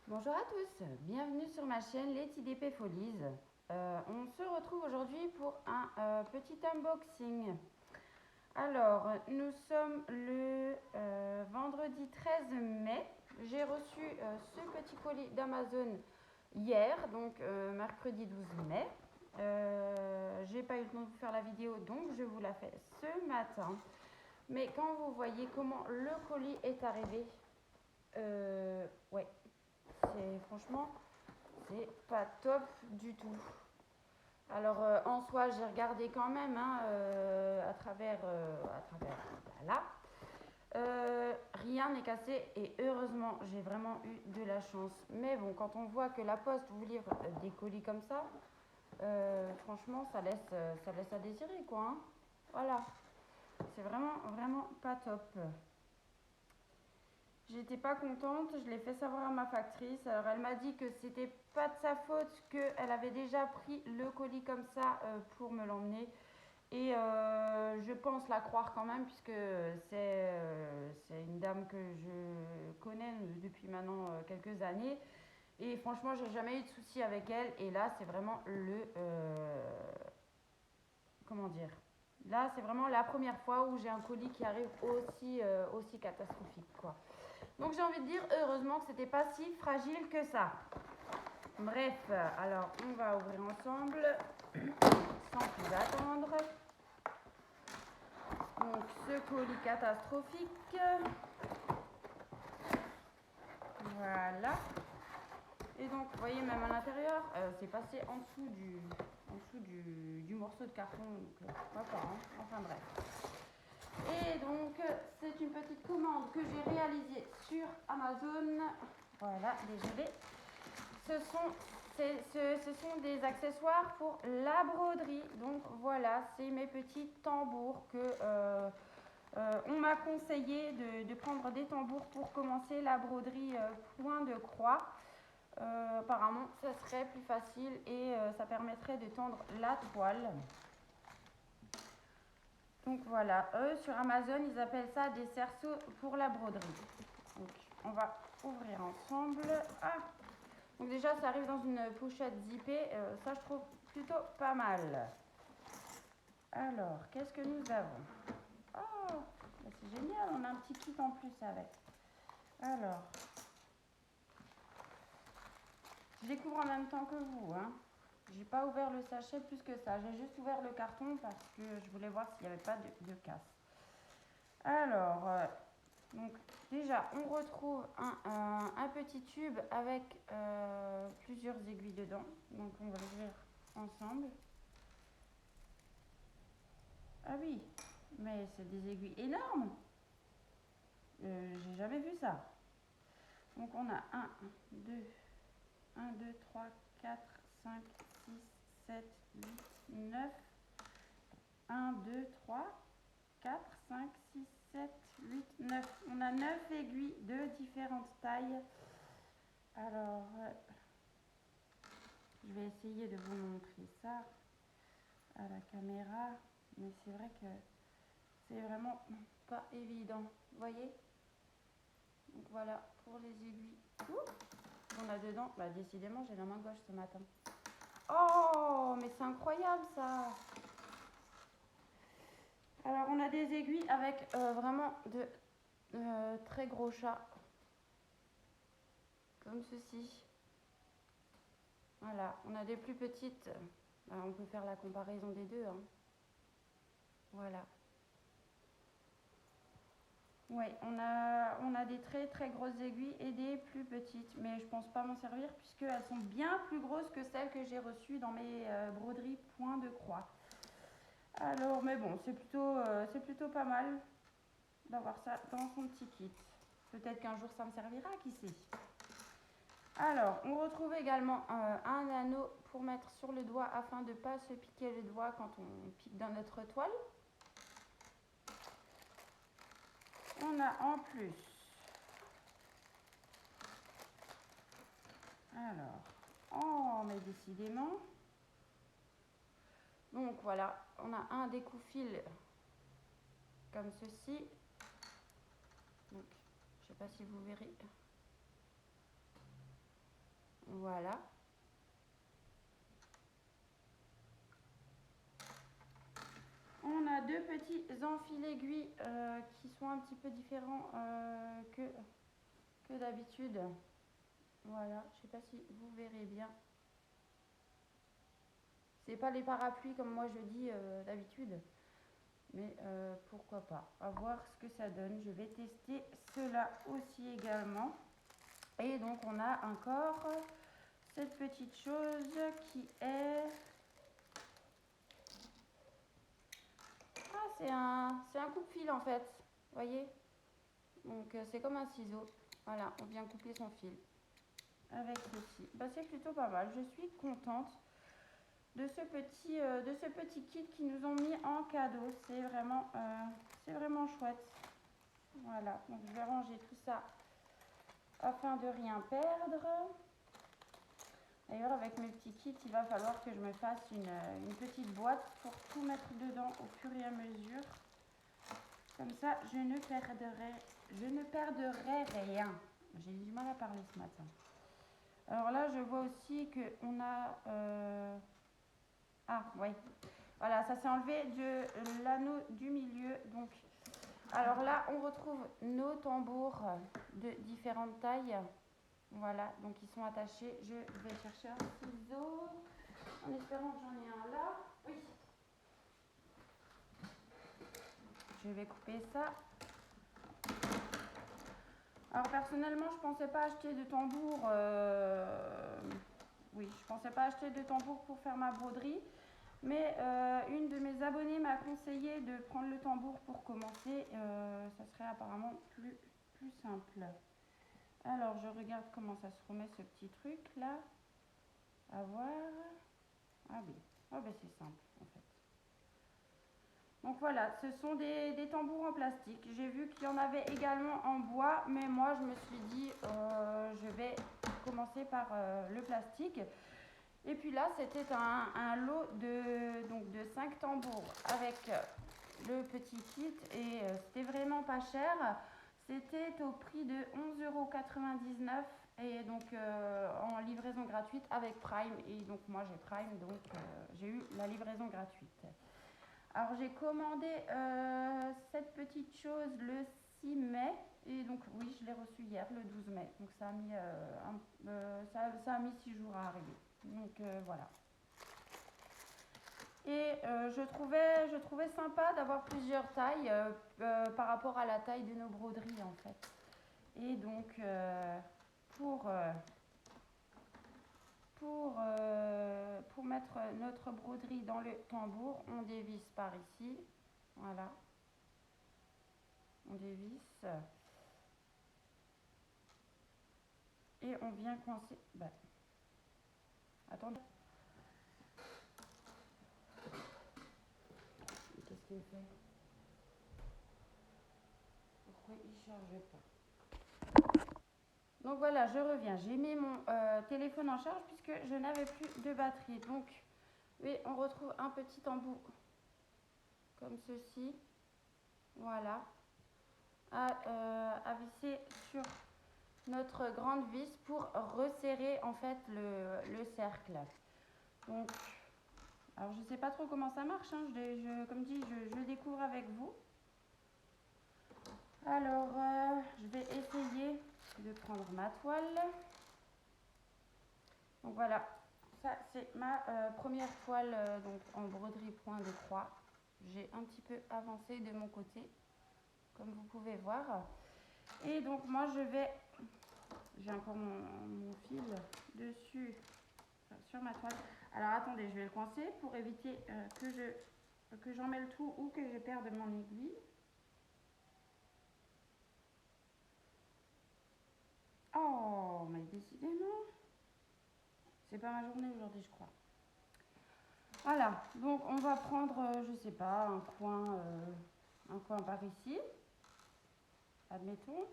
Bonjour à tous, bienvenue sur ma chaîne Letty DP Folies. On se retrouve aujourd'hui pour un petit unboxing. Alors, nous sommes le vendredi 13 mai. J'ai reçu ce petit colis d'Amazon hier, donc mercredi 12 mai. J'ai pas eu le temps de vous faire la vidéo, donc je vous la fais ce matin. Mais quand vous voyez comment le colis est arrivé, ouais, franchement, c'est pas top du tout. Alors en soi, j'ai regardé quand même à travers là. Rien n'est cassé et heureusement, j'ai vraiment eu de la chance. Mais bon, quand on voit que la Poste vous livre des colis comme ça, franchement, ça laisse à désirer quoi. Hein. Voilà, c'est vraiment pas top. J'étais pas contente, je l'ai fait savoir à ma factrice. Alors elle m'a dit que c'était pas de sa faute, qu'elle avait déjà pris le colis comme ça pour me l'emmener. Et je pense la croire quand même, puisque c'est une dame que je connais depuis maintenant quelques années. Et franchement, j'ai jamais eu de soucis avec elle. Et là, c'est vraiment comment dire. Là, c'est vraiment la première fois où j'ai un colis qui arrive aussi catastrophique, quoi. Donc j'ai envie de dire, heureusement que c'était pas si fragile que ça. Bref, alors on va ouvrir ensemble, sans plus attendre. Donc ce colis catastrophique. Voilà. Et donc, vous voyez, même à l'intérieur, c'est passé en dessous du morceau de carton. Donc, pourquoi pas, hein. Enfin bref. Et donc, c'est une petite commande que j'ai réalisée sur Amazon. Voilà, dégelé. Ce sont des accessoires pour la broderie. Donc voilà, c'est mes petits tambours que on m'a conseillé de prendre des tambours pour commencer la broderie point de croix. Apparemment, ça serait plus facile et ça permettrait de tendre la toile. Donc voilà, eux sur Amazon, ils appellent ça des cerceaux pour la broderie. Donc on va ouvrir ensemble. Ah, donc déjà, ça arrive dans une pochette zippée. Ça, je trouve plutôt pas mal. Alors, qu'est-ce que nous avons? Oh, c'est génial, on a un petit kit en plus avec. Alors, je découvre en même temps que vous. Hein. J'ai pas ouvert le sachet plus que ça. J'ai juste ouvert le carton parce que je voulais voir s'il n'y avait pas de casse. Alors, donc déjà, on retrouve un petit tube avec plusieurs aiguilles dedans. Donc, on va l'ouvrir ensemble. Ah oui, mais c'est des aiguilles énormes. J'ai jamais vu ça. Donc on a 2, 3, 4, 5, 6, 7, 8, 9. 1, 2, 3, 4, 5, 6, 7, 8, 9. On a 9 aiguilles de différentes tailles. Alors, je vais essayer de vous montrer ça à la caméra. Mais c'est vrai que c'est vraiment pas évident. Vous voyez? Donc voilà pour les aiguilles. On a dedans. Bah décidément, j'ai la main gauche ce matin. Oh, mais c'est incroyable ça. Alors on a des aiguilles avec vraiment de très gros chats. Comme ceci. Voilà, on a des plus petites. On peut faire la comparaison des deux. Hein. Voilà. Oui, on a des très grosses aiguilles et des plus petites. Mais je ne pense pas m'en servir puisqu'elles sont bien plus grosses que celles que j'ai reçues dans mes broderies point de croix. Alors, mais bon, c'est plutôt pas mal d'avoir ça dans son petit kit. Peut-être qu'un jour ça me servira, qui sait. Alors, on retrouve également un anneau pour mettre sur le doigt afin de ne pas se piquer le doigt quand on pique dans notre toile. On a en plus, alors, oh mais décidément, donc voilà, on a un découpe-fil comme ceci. Donc, je ne sais pas si vous verrez. Voilà. On a deux petits enfils aiguilles qui sont un petit peu différents que d'habitude. Voilà, je sais pas si vous verrez bien. C'est pas les parapluies comme moi je dis d'habitude. Mais pourquoi pas. À voir ce que ça donne. Je vais tester cela aussi également. Et donc on a encore cette petite chose qui est... Ah, c'est un coupe-fil en fait. Vous voyez? Donc c'est comme un ciseau. Voilà, on vient couper son fil avec ceci. Bah, c'est plutôt pas mal. Je suis contente de ce petit kit qu'ils nous ont mis en cadeau. C'est vraiment chouette. Voilà, donc je vais ranger tout ça afin de rien perdre. D'ailleurs, avec mes petits kits, il va falloir que je me fasse une petite boîte pour tout mettre dedans au fur et à mesure. Comme ça, je ne perdrai rien. J'ai du mal à parler ce matin. Alors là, je vois aussi qu'on a... Ah, oui. Voilà, ça s'est enlevé de l'anneau du milieu. Donc, alors là, on retrouve nos tambours de différentes tailles. Voilà, donc ils sont attachés. Je vais chercher un ciseau en espérant que j'en ai un là. Oui. Je vais couper ça. Alors personnellement, je pensais pas acheter de tambour. Oui, je pensais pas acheter de tambour pour faire ma broderie. Mais une de mes abonnées m'a conseillé de prendre le tambour pour commencer. Ça serait apparemment plus simple. Alors, je regarde comment ça se remet ce petit truc là. À voir. Ah oui. Ah ben c'est simple en fait. Donc voilà, ce sont des tambours en plastique. J'ai vu qu'il y en avait également en bois, mais moi je me suis dit je vais commencer par le plastique. Et puis là, c'était un lot de 5 tambours avec le petit kit et c'était vraiment pas cher. C'était au prix de 11,99 € et donc en livraison gratuite avec Prime. Et donc moi j'ai Prime, donc j'ai eu la livraison gratuite. Alors j'ai commandé cette petite chose le 6 mai et donc oui, je l'ai reçu hier le 12 mai. Donc ça a mis, ça a mis 6 jours à arriver. Donc voilà. Et je trouvais sympa d'avoir plusieurs tailles par rapport à la taille de nos broderies en fait. Et donc pour mettre notre broderie dans le tambour, on dévisse par ici. Voilà. On dévisse. Et on vient coincer. Bah. Attendez. Qu'est-ce qu'il fait? Pourquoi il ne charge pas? Donc voilà, je reviens. J'ai mis mon téléphone en charge puisque je n'avais plus de batterie. Donc, oui, on retrouve un petit embout comme ceci. Voilà. À visser sur notre grande vis pour resserrer en fait le cercle. Donc, alors je sais pas trop comment ça marche, hein. Comme dit, je découvre avec vous. Alors, je vais essayer de prendre ma toile. Donc voilà, ça c'est ma première toile donc en broderie point de croix. J'ai un petit peu avancé de mon côté, comme vous pouvez voir. Et donc moi j'ai encore mon fil dessus, enfin, sur ma toile. Alors attendez, je vais le coincer pour éviter que j'en mêle tout ou que je perde mon aiguille. Oh, mais décidément, c'est pas ma journée aujourd'hui, je crois. Voilà, donc on va prendre, je sais pas, un coin par ici, admettons.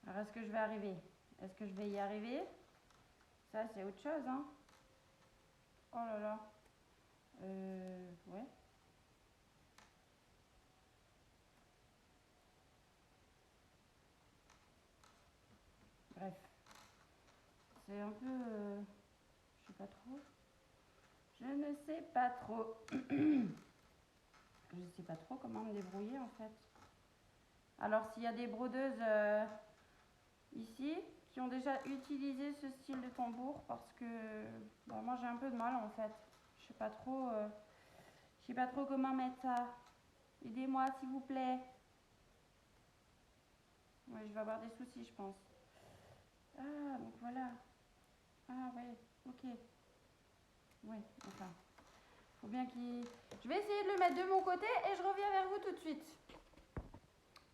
Alors est-ce que je vais arriver? Est-ce que je vais y arriver? Ça c'est autre chose, hein. Oh là là. Ouais. Bref. c'est un peu... je sais pas trop. Je ne sais pas trop. Je sais pas trop comment me débrouiller en fait. Alors s'il y a des brodeuses ici qui ont déjà utilisé ce style de tambour, parce que bah, moi j'ai un peu de mal en fait. Je sais pas trop, comment mettre ça. Aidez-moi s'il vous plaît. Ouais, je vais avoir des soucis je pense. Ah donc voilà. Ah ouais, ok. Ouais, enfin. Faut bien qu'il... Je vais essayer de le mettre de mon côté et je reviens vers vous tout de suite.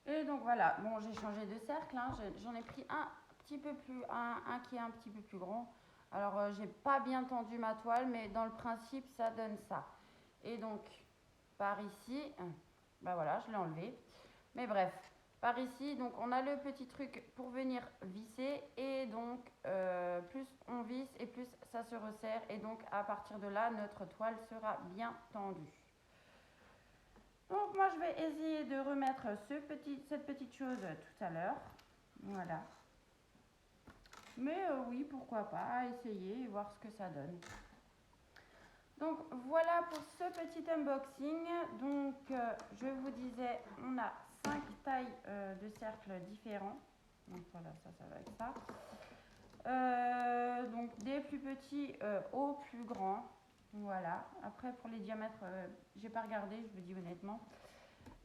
Et donc voilà, bon j'ai changé de cercle, hein. J'en ai pris un petit peu plus, un qui est un petit peu plus grand. Alors j'ai pas bien tendu ma toile, mais dans le principe ça donne ça. Et donc par ici, bah voilà, je l'ai enlevé. Mais bref, par ici, donc on a le petit truc pour venir visser et donc plus on visse et plus ça se resserre et donc à partir de là, notre toile sera bien tendue. Donc moi je vais essayer de remettre cette petite chose tout à l'heure. Voilà. Mais oui, pourquoi pas, essayer et voir ce que ça donne. Donc voilà pour ce petit unboxing. Donc je vous disais, on a 5 tailles de cercles différents. Donc voilà, ça va avec ça. Donc des plus petits aux plus grands. Voilà. Après pour les diamètres, j'ai pas regardé, je vous dis honnêtement.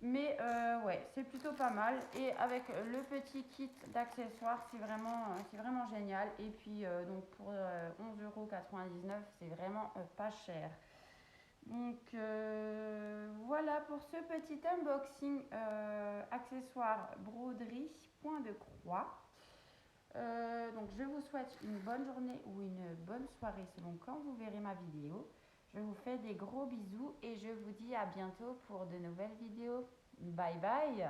Mais ouais, c'est plutôt pas mal. Et avec le petit kit d'accessoires, c'est vraiment génial. Et puis donc pour 11,99 €, c'est vraiment pas cher. Donc voilà pour ce petit unboxing accessoires broderie point de croix. Donc je vous souhaite une bonne journée ou une bonne soirée selon quand vous verrez ma vidéo. Je vous fais des gros bisous et je vous dis à bientôt pour de nouvelles vidéos. Bye bye!